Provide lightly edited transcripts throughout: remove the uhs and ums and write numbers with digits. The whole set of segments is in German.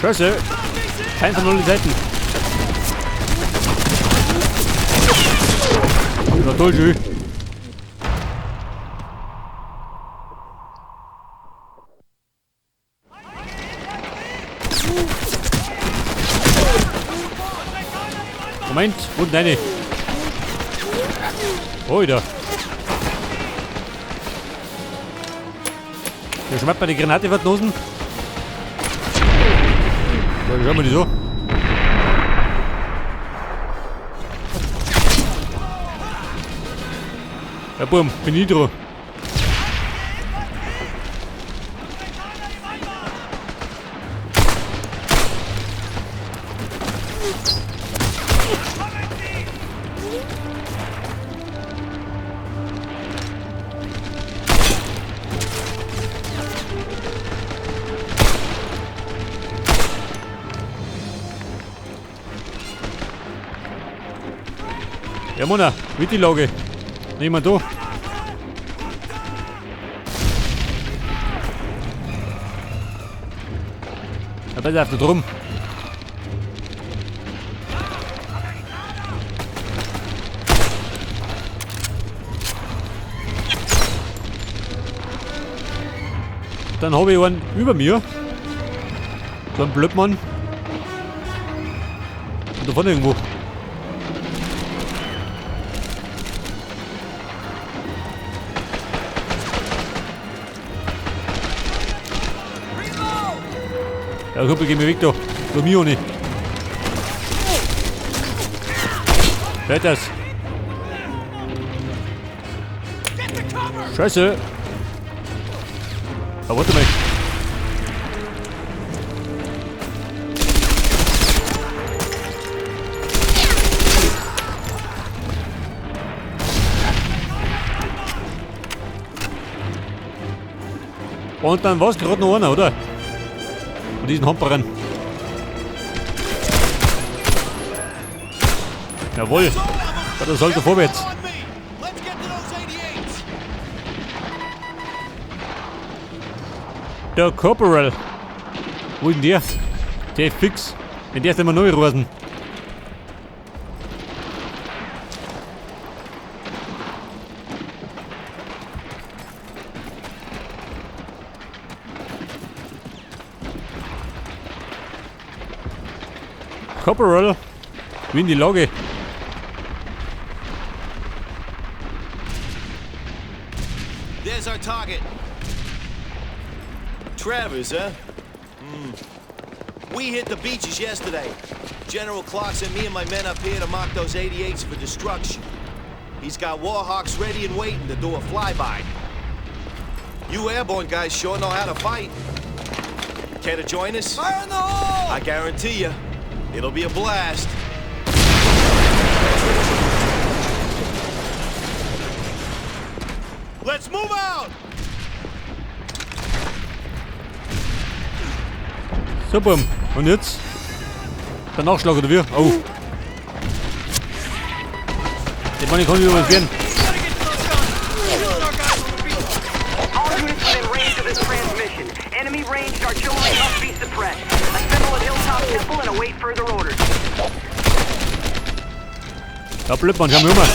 Scheiße. Kein von 0 Seiten. Na toll, schön. Moment, unten eine. Oh, da. Der schmeckt bei der Granate verdosen. Ja, schauen wir die so. Ja, boom, bin ich dran. Ja, Mona, wie die Lage? Niemand da? Ja, besser auf da drum. Dann habe ich einen über mir. So ein Blödmann. Und da vorne irgendwo. Ja, ich hoffe, ich geh mir weg da. Bei mir auch nicht. Wer ist das? Scheiße. Aber warte mal. Und dann war es gerade noch einer, oder? Von diesen Humperern. Jawohl. Das sollte vorwärts. Der Corporal. Wo ist denn der? Der ist fix. Wenn der ist immer neu rasen. Corporal, wie in die Lage. There's our target. Travers, huh? We hit the beaches yesterday. General Clark sent me and my men up here to mark those 88s for destruction. He's got Warhawks ready and waiting to do a flyby. You airborne guys sure know how to fight. Care to join us? Fire in the hole! I guarantee you. It'll be a blast. Let's move out! Super. Und jetzt? Der Nachschlag oder wie? Oh. Den Mann kann ich übrigens werden. All units within range of this transmission. Enemy ranged artillery must be suppressed. Assemble at Hilltop Temple and await further orders. Ja, Blödmann, schau mal rüber.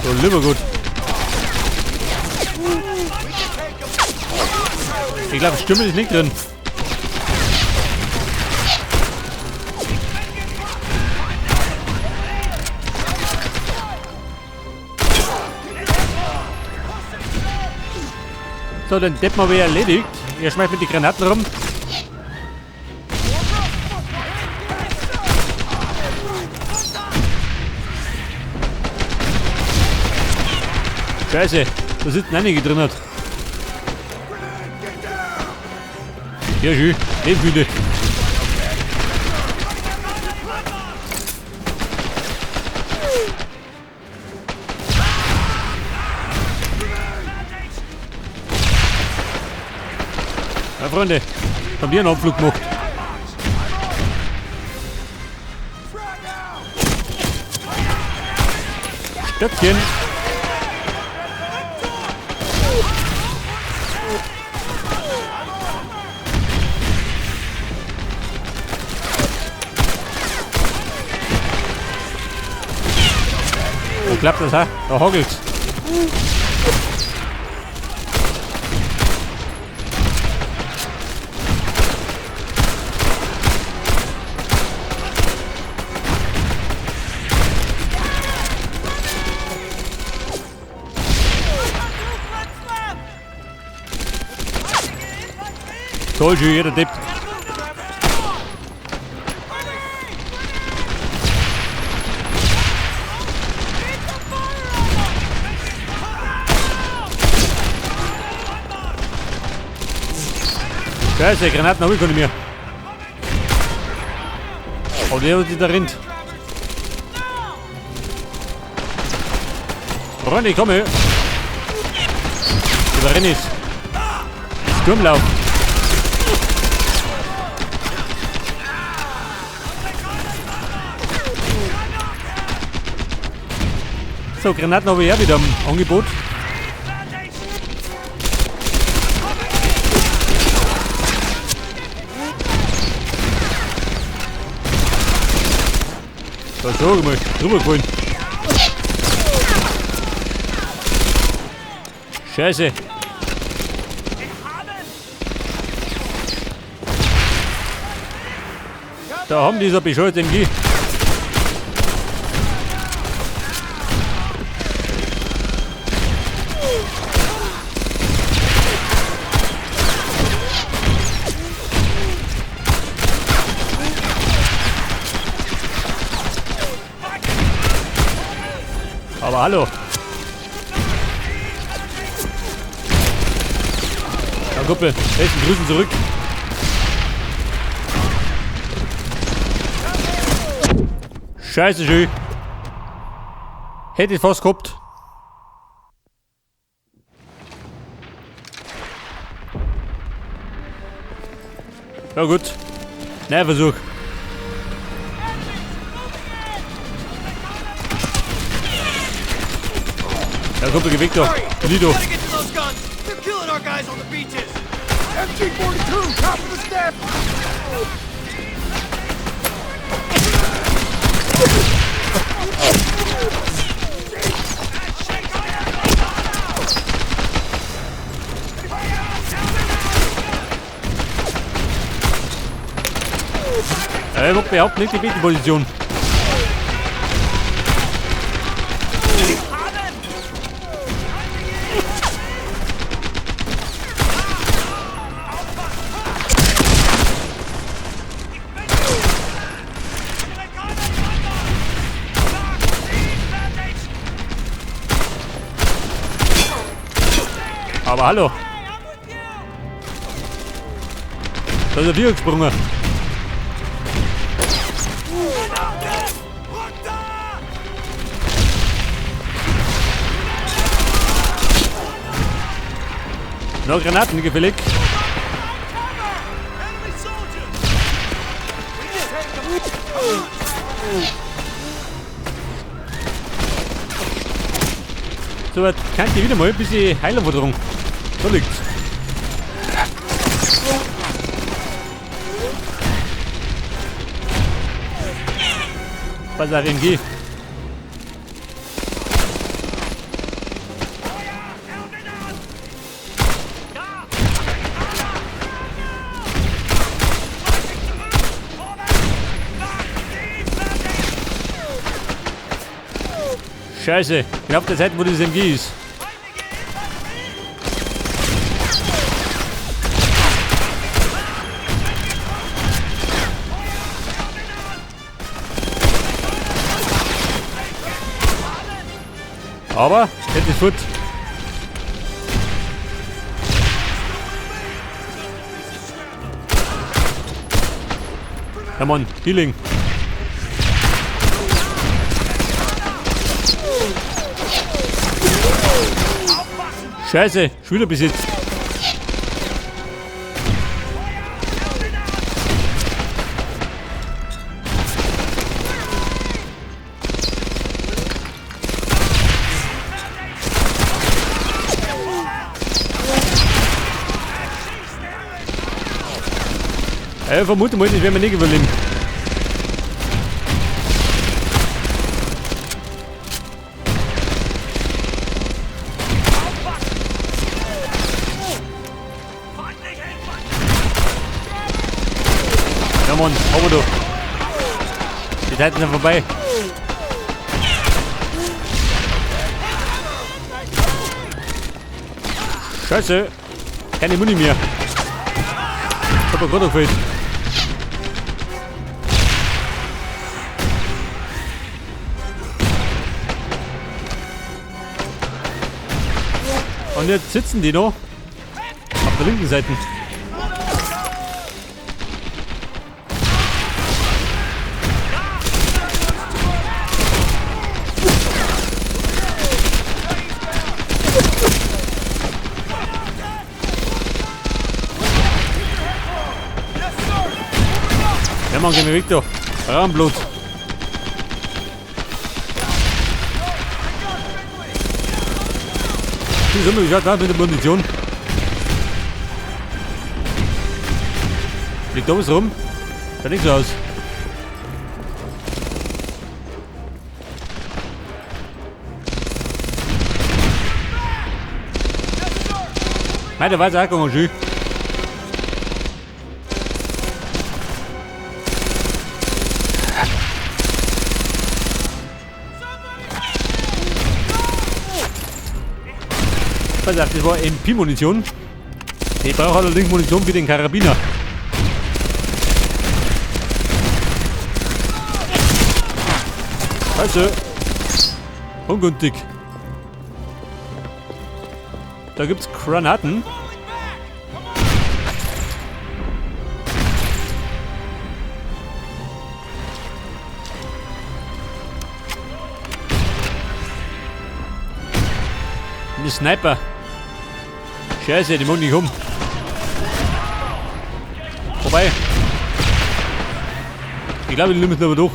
So, lieber gut. Ich glaube, Stimme ist nicht drin. So, den Depp mal wieder erledigt. Er schmeißt mit den Granaten rum. Scheiße, da sitzen einige drin. Hat. Ja, schön, lebensmüde. Ja, Freunde, haben wir einen Abflug gemacht. Stöckchen. Wo klappt das, ha? Da hockelt's. Told you, jeder dippt. Scheiße, Granaten habe ich von mir. Oh, der hat sich da rennt. Ronny, komm her. Da renn ich. Sturmlauf. So, Granaten habe ich ja wieder am Angebot. Da schau mal, rübergeholt. Scheiße. Da haben die so bescheuert MG. Aber hallo. Ja, Kuppel, besten Grüßen zurück. Scheiße, schön. Hätte ich fast gehabt. Ja gut. Neuer Versuch. Ja, Kuppel, Victor. Lido. MG-42, top of the step! Ich hab überhaupt nicht die Betenposition. Aber hallo. Da ist er wieder gesprungen. Noch Granaten gefällig. So was kann ich wieder mal ein bisschen Heilerforderung. Da liegt's. Was auch MG. Scheiße, genau auf der Seite, wo das MG ist. Aber, das ist gut. Come on, Healing. Scheiße, schon wieder besetzt. Ich vermute mal, das werden wir nicht überleben. Ja Mann, aber du. Die Zeiten sind vorbei. Scheiße. Keine Muni mehr. Ich hab mir gerade gefällt. Und jetzt sitzen die noch auf der linken Seite. Ja Mann, geh mir weg da. Rahmenblut. Wie sind wir geschaut mit der Munition? Liegt da was rum? Schaut nicht so aus. Nein, der war es auch gegangen, schön. Pass auf, das war MP-Munition. Ich brauche allerdings Munition für den Karabiner. Also, ungünstig. Da gibt's Granaten. Eine Sniper. Scheiße, die mag nicht um. Vorbei. Ich glaube, die müssen aber durch.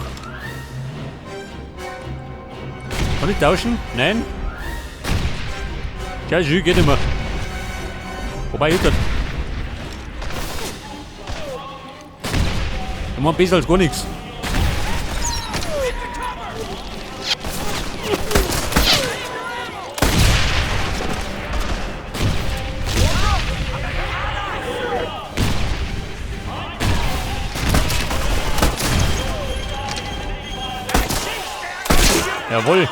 Kann ich tauschen? Nein. Scheiße, geht nicht mehr. Vorbei, Hüttert. Da machen besser als gar nichts. Jawohl.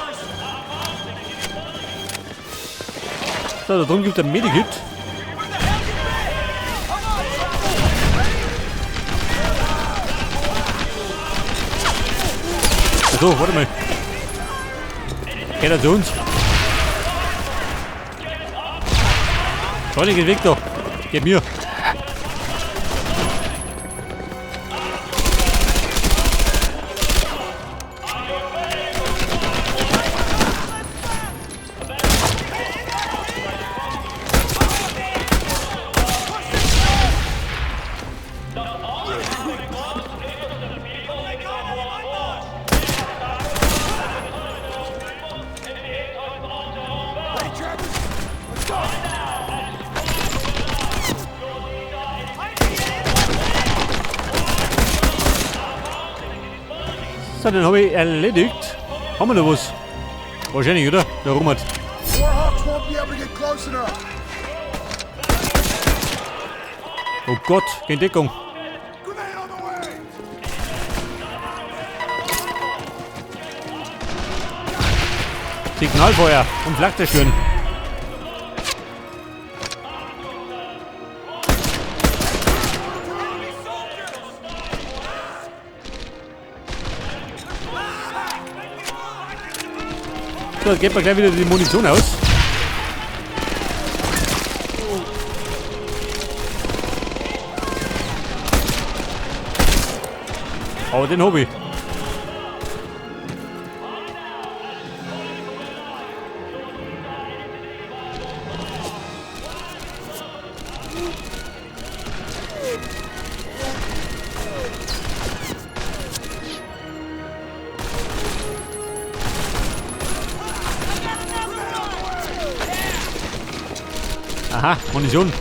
So, da drüben gibt es ein Medikit. So, warte mal. Geht er zu uns? Johnny, geht weg da. Gib mir. So, den habe ich erledigt. Haben wir noch was? Wahrscheinlich, oder? Der Rummert. Oh Gott, keine Deckung. Signalfeuer und Flak schön. So, jetzt geht man gleich wieder die Munition aus. Aber den habe ich. Aha, Munition.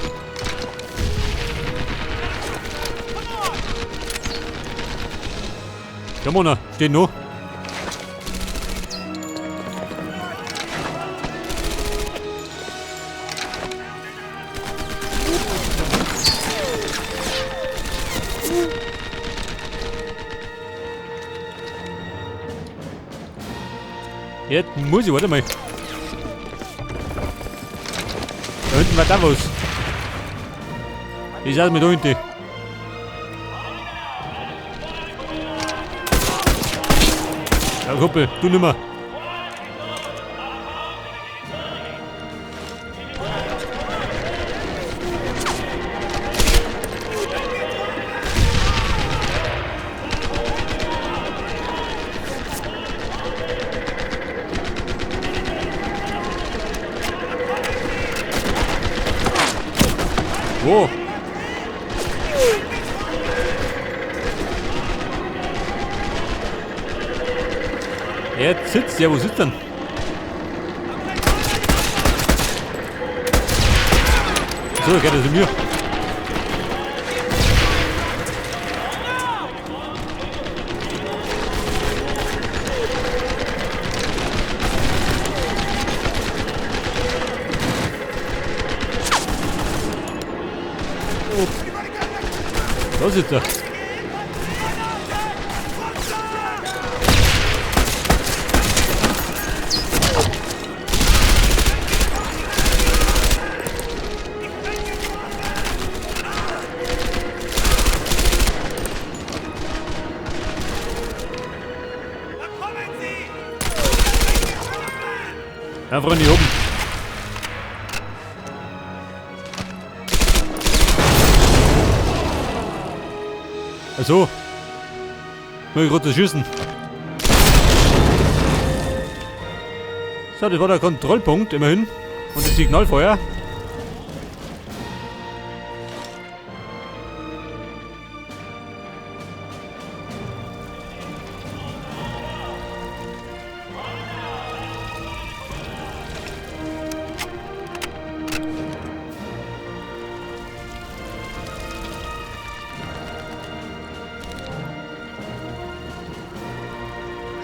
Komm on, steht noch. Jetzt muss ich, warte mal. Da hinten war da was. Ich schaue mir da hinten. Ja, Kumpel, du nimmer. Wo? Jetzt sitzt ja, wo sitzt denn? So, geht das in mir. Da sitzt er. Einfach nicht oben. Also, muss ich gerade schießen. So, das war der Kontrollpunkt immerhin. Und das Signalfeuer.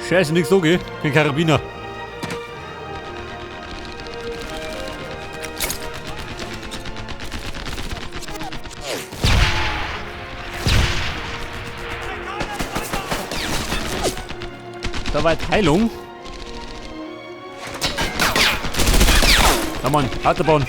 Scheiße, nix so, gell? Bin Karabiner. Da war Heilung. Come on, Autobahn.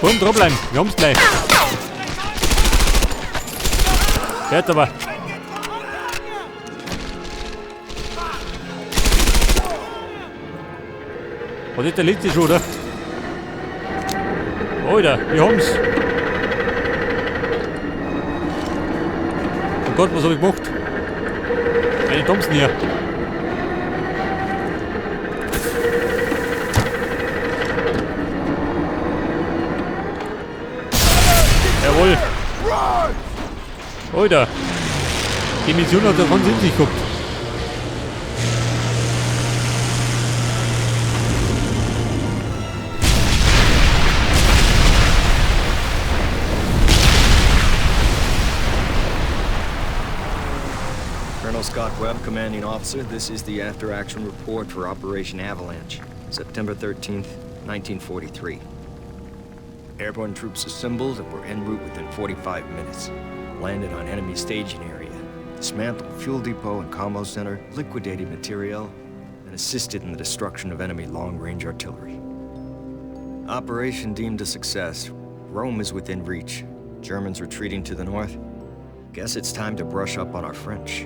Komm, dranbleiben, wir haben's gleich. Hört aber. Was ist der letzte schon, oder? Alter, wir haben's. Oh Gott, was hab ich gemacht? Eine Thompson hier. Jawohl. Alter. Die Mission hat davon in sich geguckt. Colonel Scott Webb, Commanding Officer, this is the after-action report for Operation Avalanche, September 13th, 1943. Airborne troops assembled and were en route within 45 minutes. Landed on enemy staging area, dismantled fuel depot and combo center, liquidated materiel, and assisted in the destruction of enemy long-range artillery. Operation deemed a success. Rome is within reach. Germans retreating to the north. Guess it's time to brush up on our French.